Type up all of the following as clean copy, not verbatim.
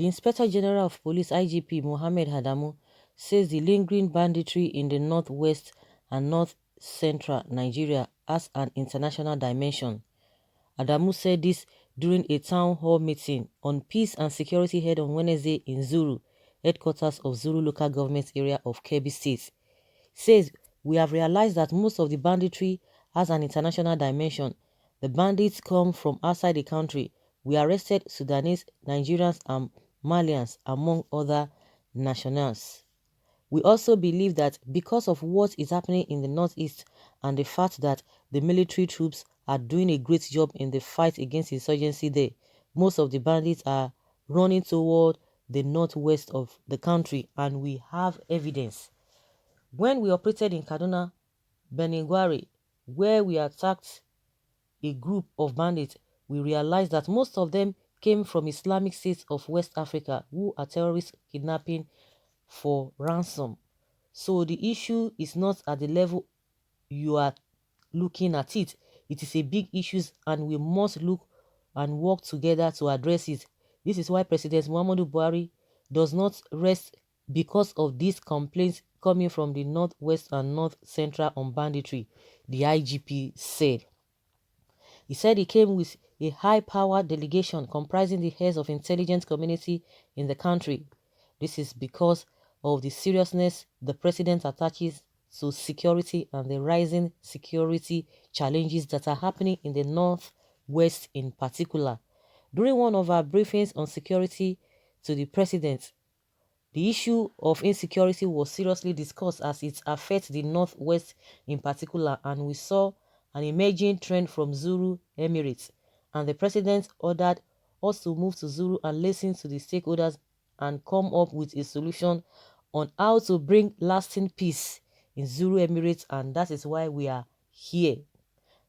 The Inspector General of Police IGP Mohammed Adamu says the lingering banditry in the northwest and north-central Nigeria has an international dimension. Adamu said this during a town hall meeting on peace and security held on Wednesday in Zuru, headquarters of Zuru local government area of Kebbi State. Says, "We have realized that most of the banditry has an international dimension. The bandits come from outside the country. We arrested Sudanese, Nigerians and Malians, among other nationals. We also believe that because of what is happening in the northeast and the fact that the military troops are doing a great job in the fight against insurgency there, most of the bandits are running toward the northwest of the country, and we have evidence. When we operated in Kaduna, Beningwari, where we attacked a group of bandits, we realized that most of them came from Islamic states of West Africa who are terrorists kidnapping for ransom. So the issue is not at the level you are looking at it. It is a big issue and we must look and work together to address it. This is why President Muhammadu Buhari does not rest because of these complaints coming from the northwest and north central on banditry," the IGP said. He said he came with a high-powered delegation comprising the heads of intelligence community in the country. This is because of the seriousness the president attaches to security and the rising security challenges that are happening in the northwest in particular. During one of our briefings on security to the president, the issue of insecurity was seriously discussed as it affects the northwest in particular, and we saw an emerging trend from Zulu Emirates, and the president ordered us to move to Zulu and listen to the stakeholders and come up with a solution on how to bring lasting peace in Zulu Emirates, and that is why we are here.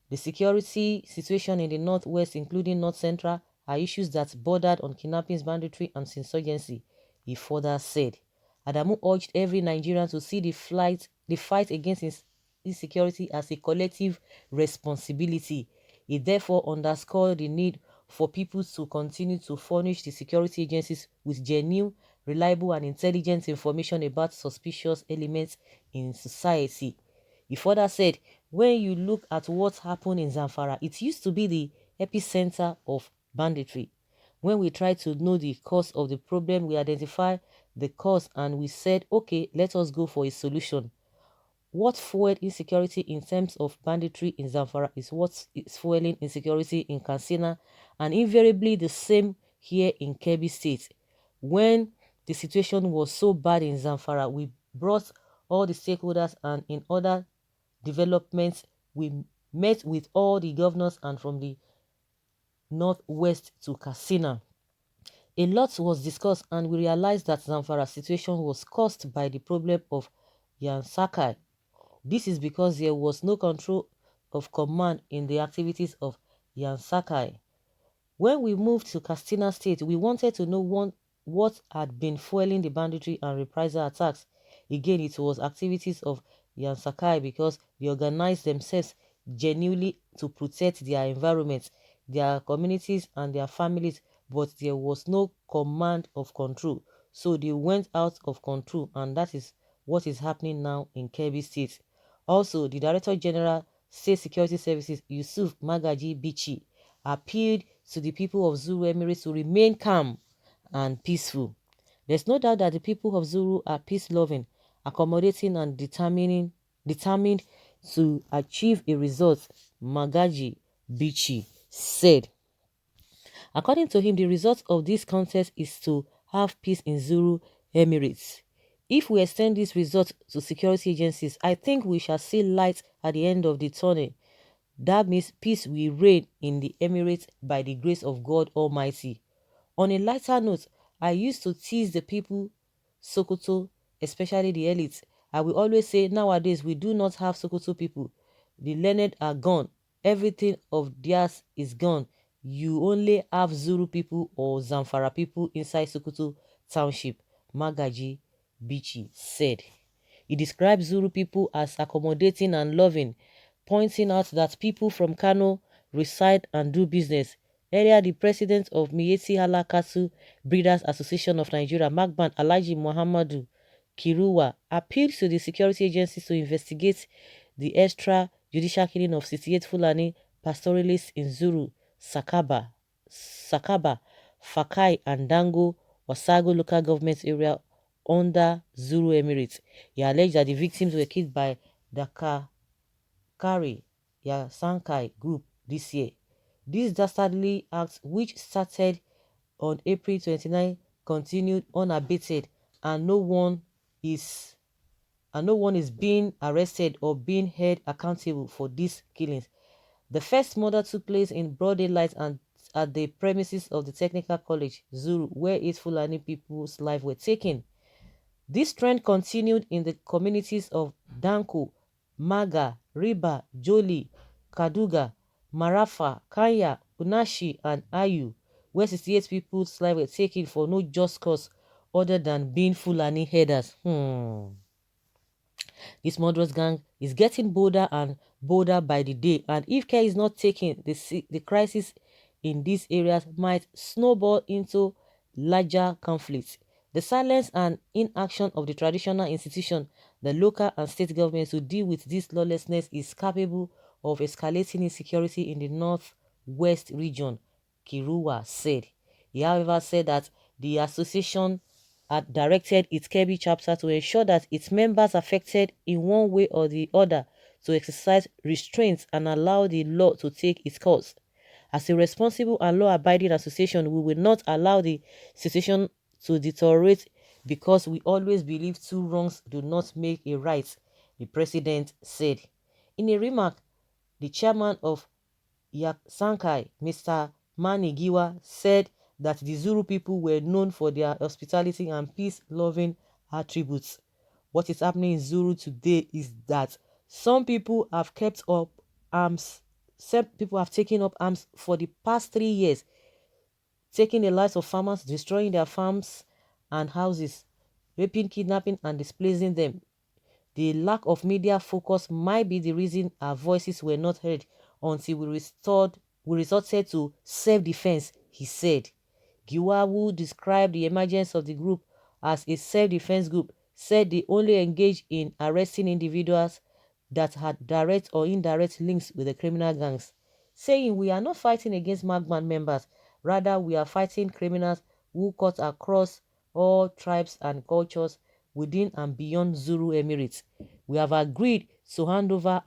The security situation in the northwest, including north central, are issues that bordered on kidnappings, banditry, and insurgency, he further said. Adamu urged every Nigerian to see the fight against insecurity as a collective responsibility. He therefore underscored the need for people to continue to furnish the security agencies with genuine, reliable, and intelligent information about suspicious elements in society. He further said, when you look at what happened in Zamfara, it used to be the epicenter of banditry. When we tried to know the cause of the problem, we identified the cause and we said, okay, let us go for a solution. What fueled insecurity in terms of banditry in Zamfara is what is fueling insecurity in Katsina, and invariably the same here in Kebbi State. When the situation was so bad in Zamfara, we brought all the stakeholders, and in other developments, we met with all the governors and from the northwest to Katsina. A lot was discussed and we realized that Zamfara's situation was caused by the problem of Yansakai. This is because there was no control of command in the activities of Yansakai. When we moved to Katsina State, we wanted to know what had been fueling the banditry and reprisal attacks. Again, it was activities of Yansakai because they organized themselves genuinely to protect their environment, their communities and their families, but there was no command of control. So they went out of control, and that is what is happening now in Kebbi State. Also, the Director General, State Security Services, Yusuf Magaji Bichi, appealed to the people of Zulu Emirates to remain calm and peaceful. There's no doubt that the people of Zulu are peace-loving, accommodating, and determined to achieve a result, Magaji Bichi said. According to him, the result of this contest is to have peace in Zulu Emirates. If we extend this result to security agencies, I think we shall see light at the end of the tunnel. That means peace will reign in the Emirates by the grace of God Almighty. On a lighter note, I used to tease the people, Sokoto, especially the elites. I will always say nowadays we do not have Sokoto people. The learned are gone. Everything of theirs is gone. You only have Zulu people or Zamfara people inside Sokoto Township, Magaji Bichi said. He described Zulu people as accommodating and loving, pointing out that people from Kano reside and do business. Earlier, the president of Miyetti Allah Cattle Breeders Association of Nigeria, Magban Alhaji Muhammadu Kiruwa, appealed to the security agencies to investigate the extrajudicial killing of 68 Fulani pastoralists in Zuru, Sakaba, Fakai, and Dango, Wasago local government area under Zuru Emirates. He alleged that the victims were killed by the Kari Sankai group this year. This dastardly act, which started on April 29, continued unabated, and no one is being arrested or being held accountable for these killings. The first murder took place in broad daylight and at the premises of the Technical College, Zuru, where 8 Fulani people's lives were taken. This trend continued in the communities of Danko, Maga, Riba, Joli, Kaduga, Marafa, Kanya, Unashi, and Ayu, where 68 people's lives were taken for no just cause other than being Fulani herders. This murderous gang is getting bolder and bolder by the day, and if care is not taken, the crisis in these areas might snowball into larger conflicts. The silence and inaction of the traditional institution, the local and state governments to deal with this lawlessness is capable of escalating insecurity in the northwest region, Kiruwa said. He however said that the association had directed its Kebbi chapter to ensure that its members affected in one way or the other to exercise restraints and allow the law to take its course. As a responsible and law-abiding association, we will not allow the situation to deteriorate because we always believe two wrongs do not make a right, the president said. In a remark, the chairman of Sankai, Mr. Mani Giwa, said that the Zulu people were known for their hospitality and peace-loving attributes. What is happening in Zulu today is that some people have kept up arms. Some people have taken up arms for the past 3 years, taking the lives of farmers, destroying their farms and houses, raping, kidnapping, and displacing them. The lack of media focus might be the reason our voices were not heard until we resorted to self-defense, he said. Giwa, who described the emergence of the group as a self-defense group, said they only engaged in arresting individuals that had direct or indirect links with the criminal gangs, saying, "We are not fighting against Magman members, rather we are fighting criminals who cut across all tribes and cultures within and beyond Zulu Emirates. We have agreed to hand over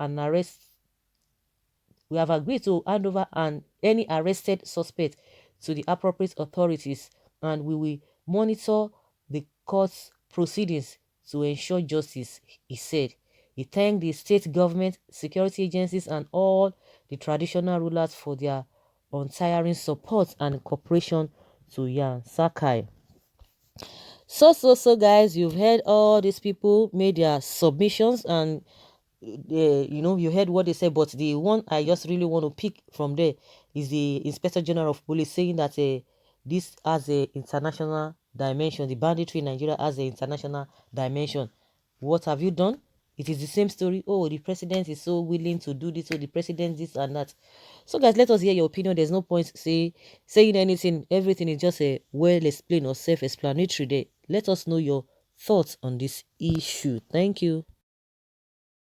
any arrested suspect to the appropriate authorities, and we will monitor the court's proceedings to ensure justice," he said. He thanked the state government, security agencies, and all the traditional rulers for their untiring support and cooperation to Yan Sakai. So guys, you've heard all these people made their submissions, and you heard what they said, but the one I just really want to pick from there is the Inspector General of Police saying that this has a international dimension. The banditry in Nigeria has an international dimension. What have you done? It is the same story. Oh, the president is so willing to do this, so the president this and that. So guys, let us hear your opinion. There's no point saying anything. Everything is just a well explained or self-explanatory there. Let us know your thoughts on this issue. Thank you.